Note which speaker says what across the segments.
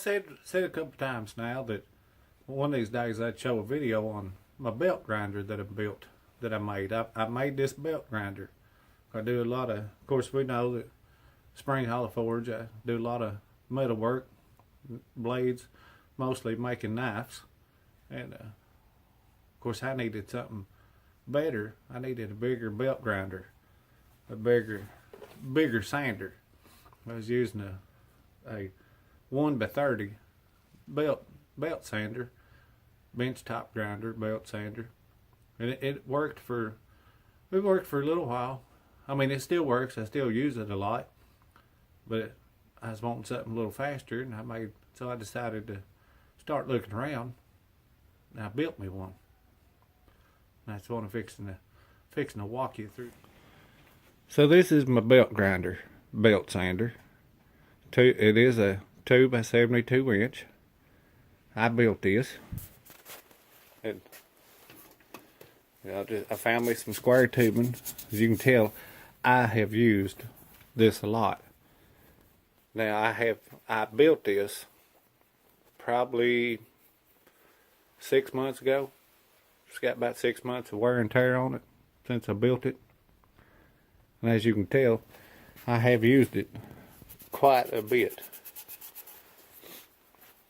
Speaker 1: said a couple times now that one of these days I'd show a video on my belt grinder that I built, that I made. I made this belt grinder. I do a lot of course, we know that Spring Hollow Forge, I do a lot of metal work, blades, mostly making knives. And of course, I needed something better. I needed a bigger belt grinder, a bigger sander. I was using a 1x30 belt sander, bench top grinder, belt sander, and it worked for a little while. I mean, it still works. I still use it a lot, but I was wanting something a little faster, and so I decided to start looking around, and I built me one. And that's what I'm fixing to walk you through. So this is my belt grinder, belt sander. It is a 2x72 inch. I built this. And I found me some square tubing. As you can tell, I have used this a lot. Now I built this probably 6 months ago. It's got about 6 months of wear and tear on it since I built it. And as you can tell, I have used it quite a bit.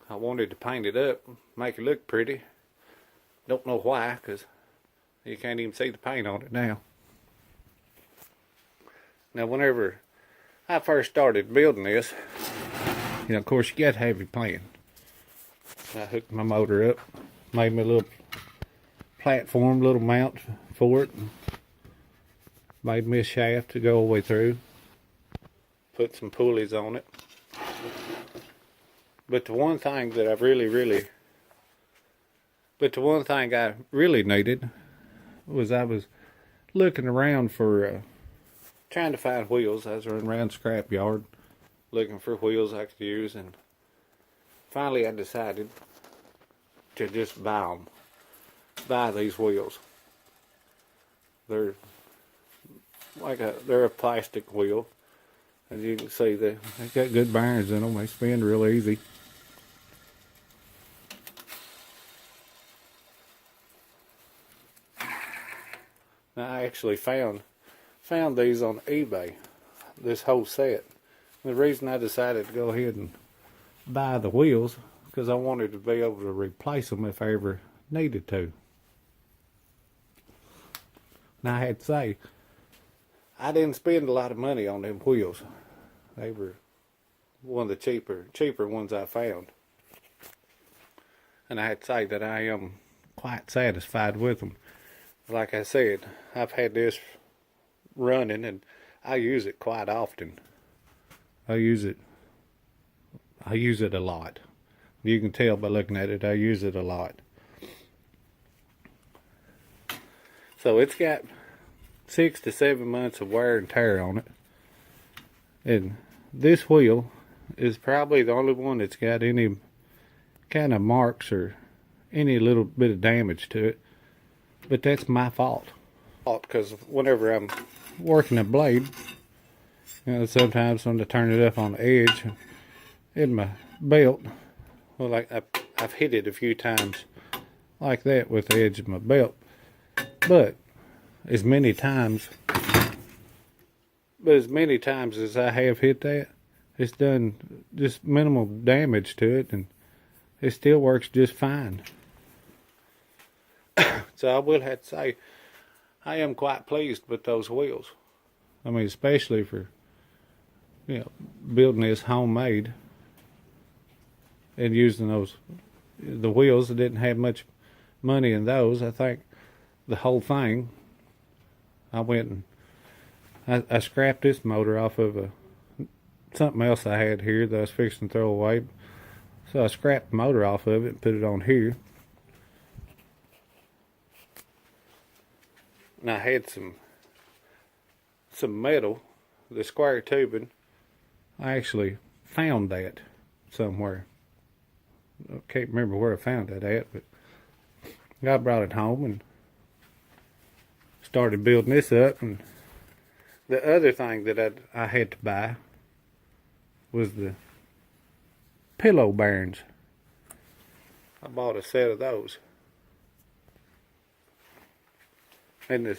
Speaker 1: I wanted to paint it up, make it look pretty. Don't know why, because you can't even see the paint on it now. Now, whenever I first started building this, of course, you got to have your plan. I hooked my motor up, made me a little platform, little mount for it. Made me a shaft to go all the way through. Put some pulleys on it. But the one thing I really needed was I was looking around for, trying to find wheels. I was running around the scrap yard looking for wheels I could use, and finally I decided to just buy these wheels. They're a plastic wheel. As you can see, they got good bearings in them. They spin real easy. Now, I actually found these on eBay, this whole set. The reason I decided to go ahead and buy the wheels because I wanted to be able to replace them if I ever needed to. Now, I had to say, I didn't spend a lot of money on them wheels. They were one of the cheaper ones I found. And I had to say that I am quite satisfied with them. Like I said, I've had this running and I use it quite often. I use it a lot. You can tell by looking at it, I use it a lot. So it's got 6 to 7 months of wear and tear on it. And this wheel is probably the only one that's got any kind of marks or any little bit of damage to it. But that's my fault. Because whenever I'm working a blade, sometimes when I turn it up on the edge in my belt, well, like I've hit it a few times like that with the edge of my belt. But as many times as I have hit that, it's done just minimal damage to it, and it still works just fine. So I will have to say, I am quite pleased with those wheels. I mean, especially for building this homemade and using the wheels. I didn't have much money in those. I think the whole thing, I went and I scrapped this motor off of something else I had here that I was fixing to throw away. So I scrapped the motor off of it and put it on here. And I had some metal, the square tubing. I actually found that somewhere. I can't remember where I found that at, but I brought it home and started building this up. And the other thing that I had to buy was the pillow bearings. I bought a set of those. And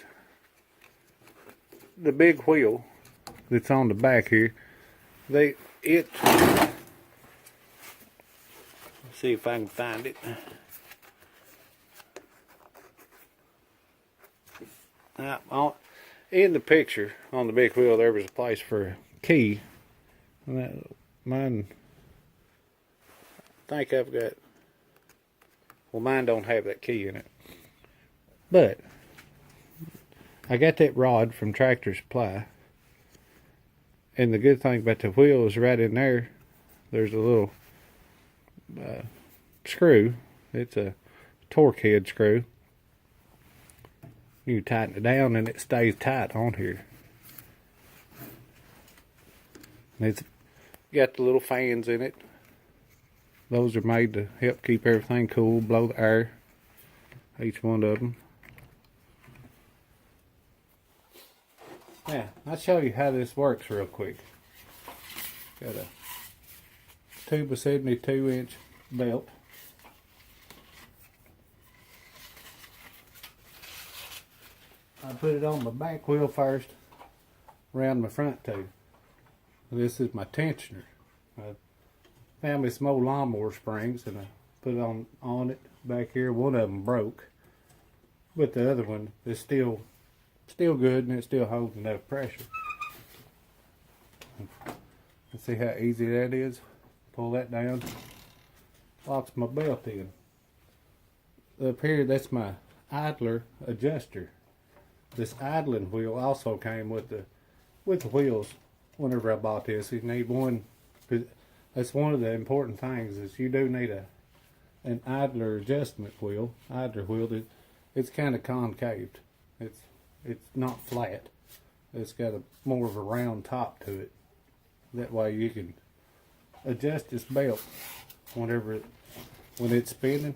Speaker 1: the big wheel that's on the back here, let's see if I can find it. Now, in the picture on the big wheel, there was a place for a key. And mine, I think I've got. Well, mine don't have that key in it, but I got that rod from Tractor Supply. And the good thing about the wheel is right in there, there's a little screw. It's a torque head screw. You tighten it down and it stays tight on here. And it's got the little fans in it. Those are made to help keep everything cool, blow the air. Each one of them. Now, I'll show you how this works real quick. Got a 2x72" belt. I put it on my back wheel first, around my front too. This is my tensioner. I found me some old lawnmower springs and I put it on it back here. One of them broke, but the other one is still good and it's still holding enough pressure. Let's see how easy that is. Pull that down. Locks my belt in. Up here, that's my idler adjuster. This idling wheel also came with the wheels. Whenever I bought this, you need one. That's one of the important things is you do need an idler adjustment wheel. Idler wheel. It's kind of concaved. It's not flat. It's got more of a round top to it. That way you can adjust this belt when it's spinning.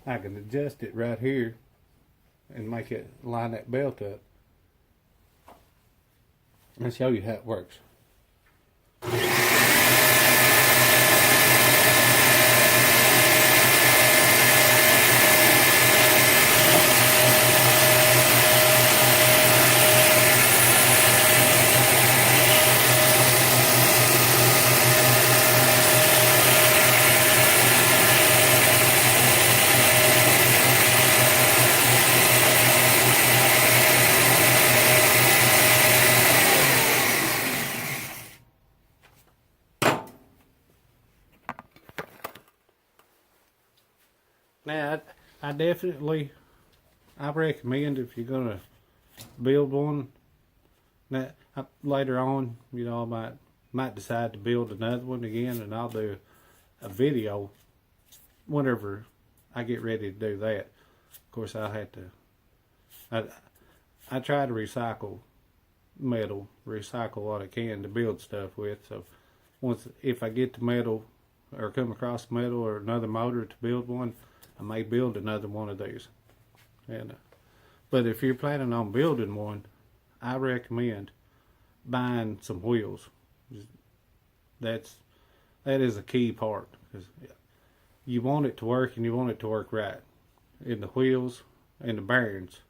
Speaker 1: I can adjust it right here and make it line that belt up. I'll show you how it works. Now, I recommend if you're gonna build one. Now, later on, I might decide to build another one again, and I'll do a video whenever I get ready to do that. Of course, I'll have to. I try to recycle metal, recycle what I can to build stuff with. So, if I get the metal or come across metal or another motor to build one, I may build another one of these. But if you're planning on building one, I recommend buying some wheels. That is a key part, because you want it to work and you want it to work right. And the wheels and the bearings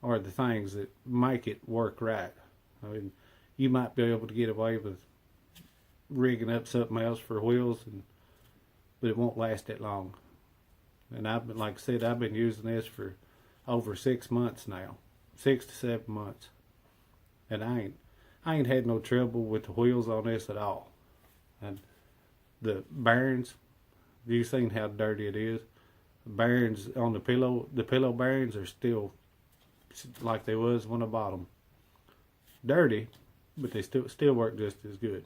Speaker 1: are the things that make it work right. I mean, you might be able to get away with rigging up something else for wheels, but it won't last that long. And like I said, I've been using this for over 6 months now, 6 to 7 months, and I ain't had no trouble with the wheels on this at all. And the bearings, you've seen how dirty it is. The bearings on the pillow bearings are still like they was when I bought them. Dirty, but they still work just as good.